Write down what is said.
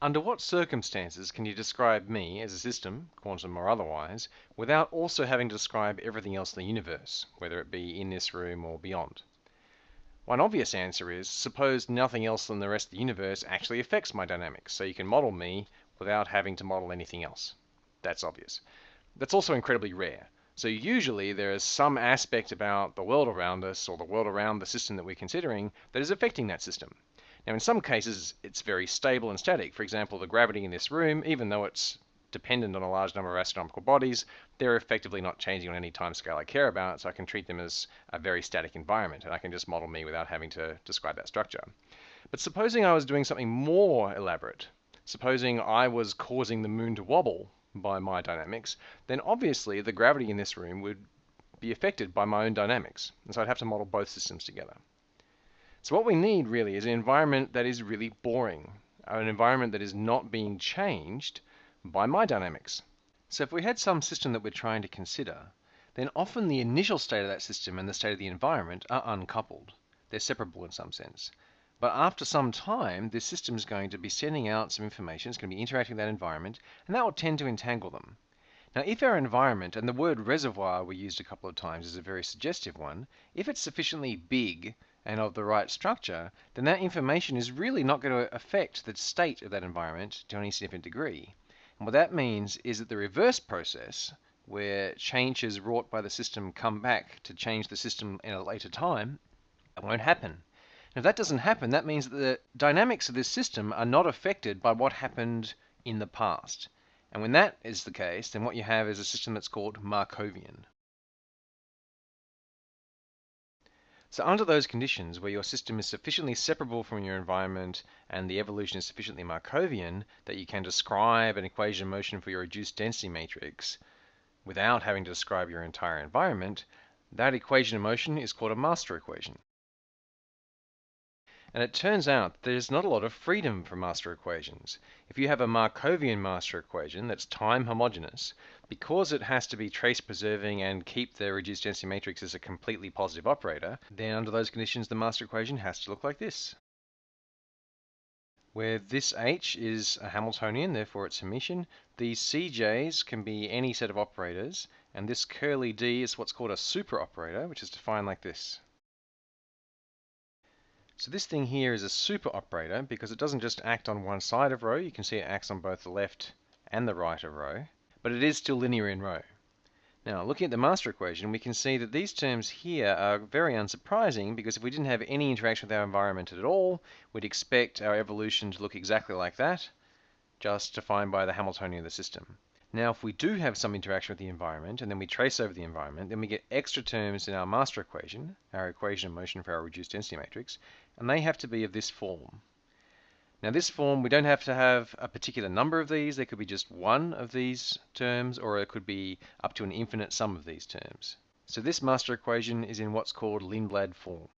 Under what circumstances can you describe me as a system, quantum or otherwise, without also having to describe everything else in the universe, whether it be in this room or beyond? One obvious answer is, suppose nothing else in the rest of the universe actually affects my dynamics, so you can model me without having to model anything else. That's obvious. That's also incredibly rare. So usually there is some aspect about the world around us or the world around the system that we're considering that is affecting that system. Now in some cases it's very stable and static. For example, the gravity in this room, even though it's dependent on a large number of astronomical bodies, they're effectively not changing on any timescale I care about, so I can treat them as a very static environment, and I can just model me without having to describe that structure. But supposing I was doing something more elaborate, supposing I was causing the moon to wobble by my dynamics, then obviously the gravity in this room would be affected by my own dynamics, and so I'd have to model both systems together. So what we need really is an environment that is really boring, an environment that is not being changed by my dynamics. So if we had some system that we're trying to consider, then often the initial state of that system and the state of the environment are uncoupled. They're separable in some sense. But after some time, this system is going to be sending out some information, it's going to be interacting with that environment, and that will tend to entangle them. Now, if our environment, and the word reservoir we used a couple of times is a very suggestive one, if it's sufficiently big and of the right structure, then that information is really not going to affect the state of that environment to any significant degree. And what that means is that the reverse process, where changes wrought by the system come back to change the system in a later time, it won't happen. And if that doesn't happen, that means that the dynamics of this system are not affected by what happened in the past. And when that is the case, then what you have is a system that's called Markovian. So under those conditions, where your system is sufficiently separable from your environment and the evolution is sufficiently Markovian that you can describe an equation of motion for your reduced density matrix without having to describe your entire environment, that equation of motion is called a master equation. And it turns out there's not a lot of freedom for master equations. If you have a Markovian master equation that's time homogeneous, because it has to be trace preserving and keep the reduced density matrix as a completely positive operator, then under those conditions the master equation has to look like this, where this H is a Hamiltonian, therefore it's Hermitian. These CJs can be any set of operators, and this curly D is what's called a super operator, which is defined like this. So this thing here is a super operator because it doesn't just act on one side of rho, you can see it acts on both the left and the right of rho, but it is still linear in rho. Now looking at the master equation, we can see that these terms here are very unsurprising because if we didn't have any interaction with our environment at all, we'd expect our evolution to look exactly like that, just defined by the Hamiltonian of the system. Now if we do have some interaction with the environment and then we trace over the environment, then we get extra terms in our master equation, our equation of motion for our reduced density matrix, and they have to be of this form. Now this form, we don't have to have a particular number of these. There could be just one of these terms, or it could be up to an infinite sum of these terms. So this master equation is in what's called Lindblad form.